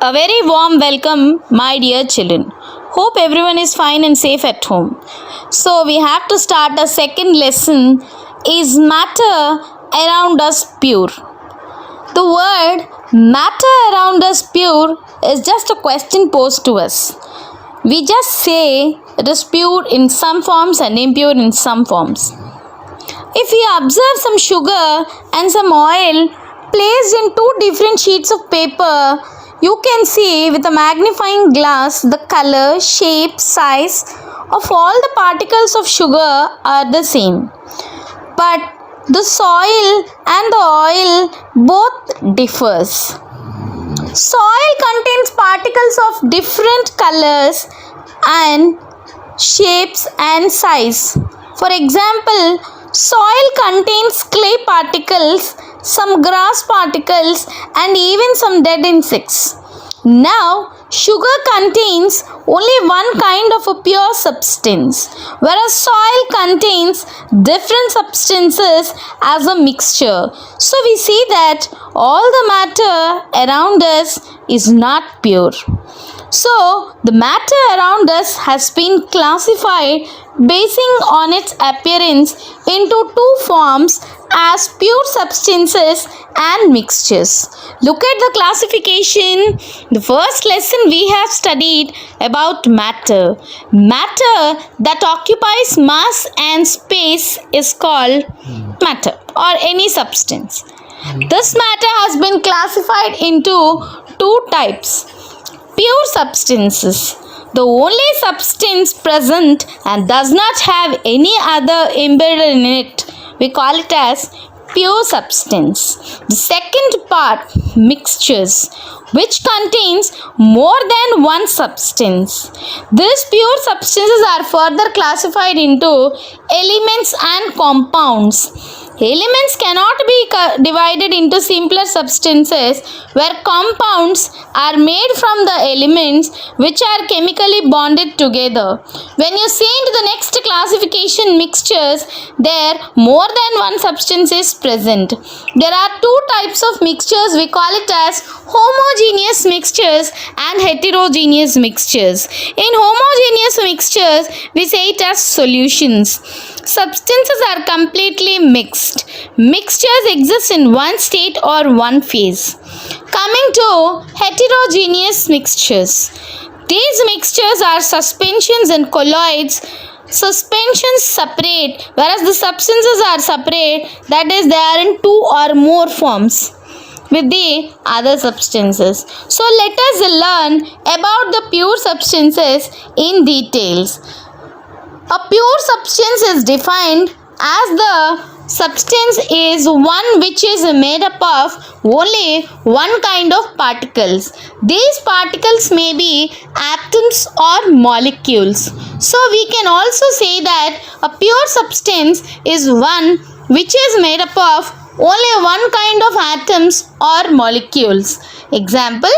A very warm welcome, my dear children. Hope everyone is fine and safe at home. So, we have to start a second lesson. Is matter around us pure? The word matter around us pure is just a question posed to us. We just say it is pure in some forms and impure in some forms. If we observe some sugar and some oil placed in two different sheets of paper, you can see with a magnifying glass the color, shape, size of all the particles of sugar are the same. But the soil and the oil both differs. Soil contains particles of different colors and shapes and size. For example, soil contains clay particles, some grass particles, and even some dead insects. Now, sugar contains only one kind of a pure substance, whereas soil contains different substances as a mixture. So, we see that all the matter around us is not pure. So, the matter around us has been classified basing on its appearance into two forms as pure substances and mixtures. Look at the classification. The first lesson we have studied about matter. Matter that occupies mass and space is called matter or any substance. This matter has been classified into two types. Pure substances. The only substance present and does not have any other embedded in it, we call it as pure substance. The second part, mixtures, which contains more than one substance. These pure substances are further classified into elements and compounds. Elements cannot be divided into simpler substances where compounds are made from the elements which are chemically bonded together. When you see into the next classification, mixtures, there more than one substance is present. There are two types of mixtures. We call it as homogeneous mixtures and heterogeneous mixtures. In homogeneous mixtures, we say it as solutions. Substances are completely mixed. Mixtures exist in one state or one phase. Coming to heterogeneous mixtures. These mixtures are suspensions and colloids. Suspensions separate, whereas the substances are separate, that is, they are in two or more forms with the other substances. So let us learn about the pure substances in details. A pure substance is defined as the substance is one which is made up of only one kind of particles. These particles may be atoms or molecules. So we can also say that a pure substance is one which is made up of only one kind of atoms or molecules. Example,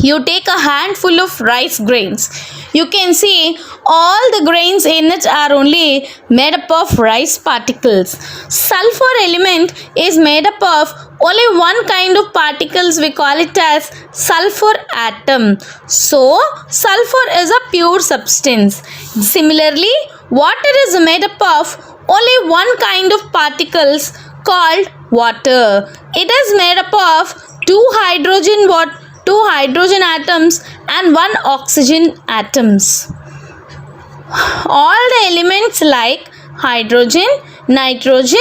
you take a handful of rice grains. You can see all the grains in it are only made up of rice particles. Sulfur element is made up of only one kind of particles. We call it as sulfur atom. So, sulfur is a pure substance. Similarly, water is made up of only one kind of particles called water. It is made up of two hydrogen atoms and one oxygen atoms. All the elements like hydrogen, nitrogen,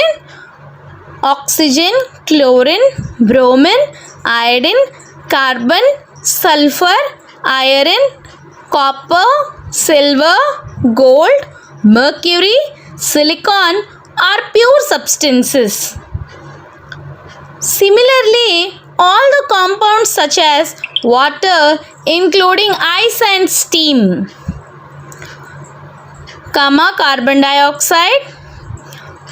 oxygen, chlorine, bromine, iodine, carbon, sulfur, iron, copper, silver, gold, mercury, silicon are pure substances. Similarly, all the compounds such as water, including ice and steam, carbon dioxide,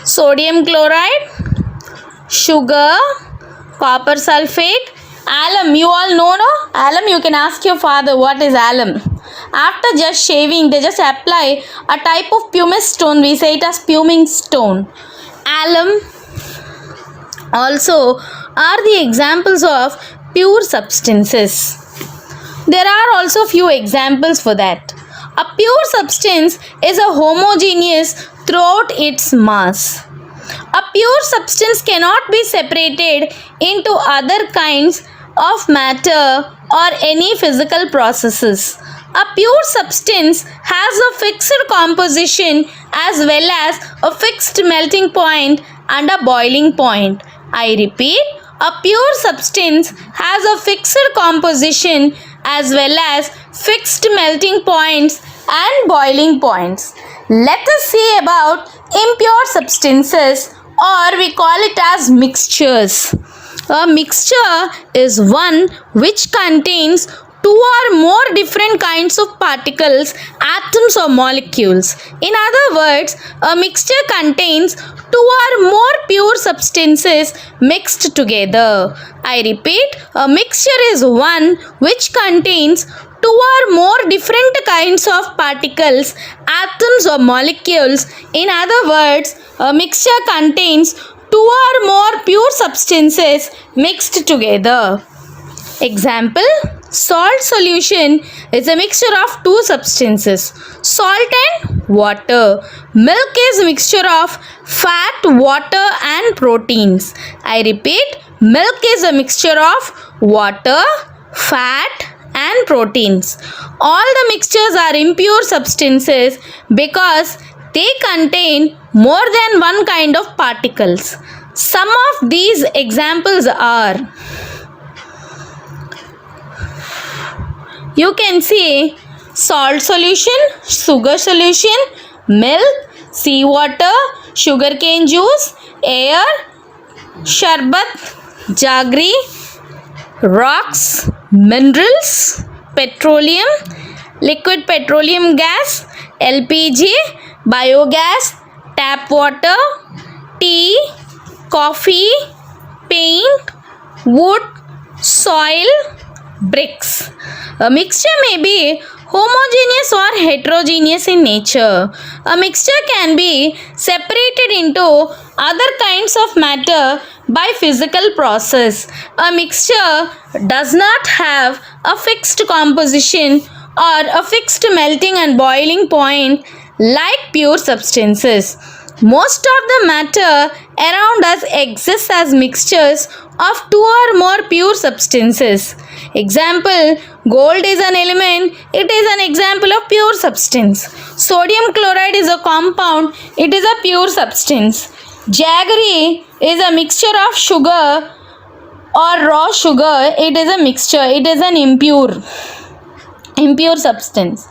sodium chloride, sugar, copper sulfate, alum. You all know, no? Alum, you can ask your father what is alum. After just shaving, they just apply a type of pumice stone. We say it as pumice stone. Alum also are the examples of pure substances. There are also few examples for that. A pure substance is a homogeneous throughout its mass. A pure substance cannot be separated into other kinds of matter or any physical processes. A pure substance has a fixed composition as well as a fixed melting point and a boiling point. I repeat, a pure substance has a fixed composition as well as fixed melting points and boiling points. Let us see about impure substances, or we call it as mixtures. A mixture is one which contains two or more different kinds of particles, atoms or molecules. In other words, a mixture contains two or more pure substances mixed together. I repeat, a mixture is one which contains two or more different kinds of particles, atoms or molecules. In other words, a mixture contains two or more pure substances mixed together. Example, salt solution is a mixture of two substances, salt and water. Milk is a mixture of fat, water and proteins. I repeat, milk is a mixture of water, fat and proteins. All the mixtures are impure substances because they contain more than one kind of particles. Some of these examples are, you can see salt solution, sugar solution, milk, seawater, sugarcane juice, air, sharbat, jaggery, rocks, minerals, petroleum, liquid petroleum gas, LPG, biogas, tap water, tea, coffee, paint, wood, soil, bricks. A mixture may be homogeneous or heterogeneous in nature. A mixture can be separated into other kinds of matter by physical process. A mixture does not have a fixed composition or a fixed melting and boiling point like pure substances. Most of the matter around us exists as mixtures of two or more pure substances. Example, gold is an element, it is an example of pure substance. Sodium chloride is a compound, it is a pure substance. Jaggery is a mixture of sugar or raw sugar, it is a mixture, it is an impure substance.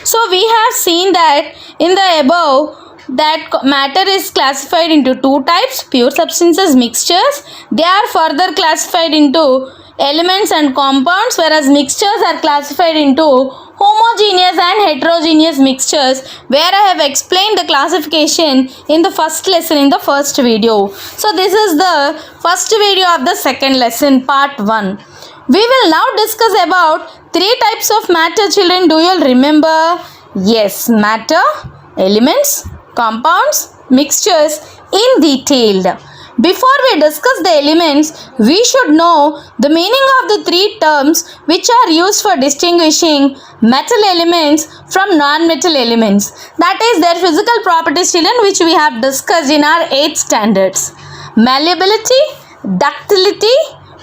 So we have seen that in the above that matter is classified into two types, pure substances, mixtures. They are further classified into elements and compounds, whereas mixtures are classified into homogeneous and heterogeneous mixtures, where I have explained the classification in the first lesson in the first video. So this is the first video of the second lesson, part 1. We will now discuss about three types of matter, children. Do you all remember? Yes, matter, elements, compounds, mixtures in detail. Before we discuss the elements, we should know the meaning of the three terms which are used for distinguishing metal elements from non-metal elements. That is their physical properties, children, which we have discussed in our 8th standards. Malleability, ductility,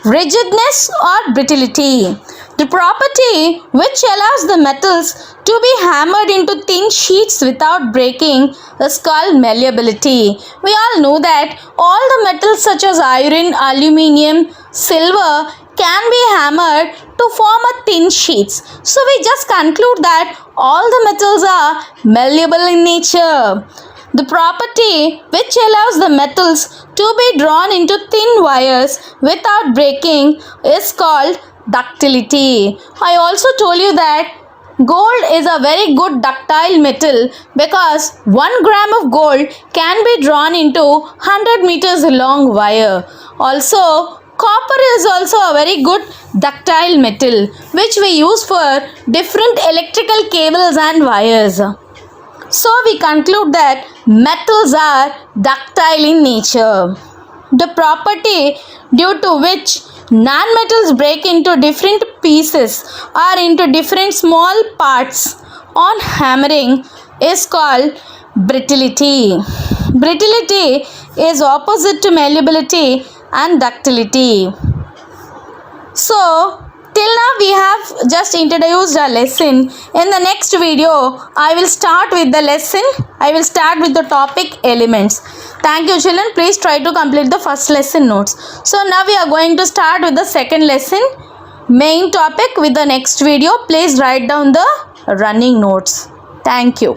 rigidness or brittlety. The property which allows the metals to be hammered into thin sheets without breaking is called malleability. We all know that all the metals such as iron, aluminium, silver can be hammered to form a thin sheets. So we just conclude that all the metals are malleable in nature. The property which allows the metals to be drawn into thin wires without breaking is called ductility. I also told you that gold is a very good ductile metal because 1 gram of gold can be drawn into 100 meters long wire. Also, copper is also a very good ductile metal which we use for different electrical cables and wires. So we conclude that metals are ductile in nature. the property due to which non-metals break into different pieces or into different small parts on hammering is called brittlety. Brittlety is opposite to malleability and ductility. So, till now we have just introduced a lesson. In the next video, I will start with the lesson. I will start with the topic elements. Thank you children. Please try to complete the first lesson notes. So, now we are going to start with the second lesson. Main topic with the next video. Please write down the running notes. Thank you.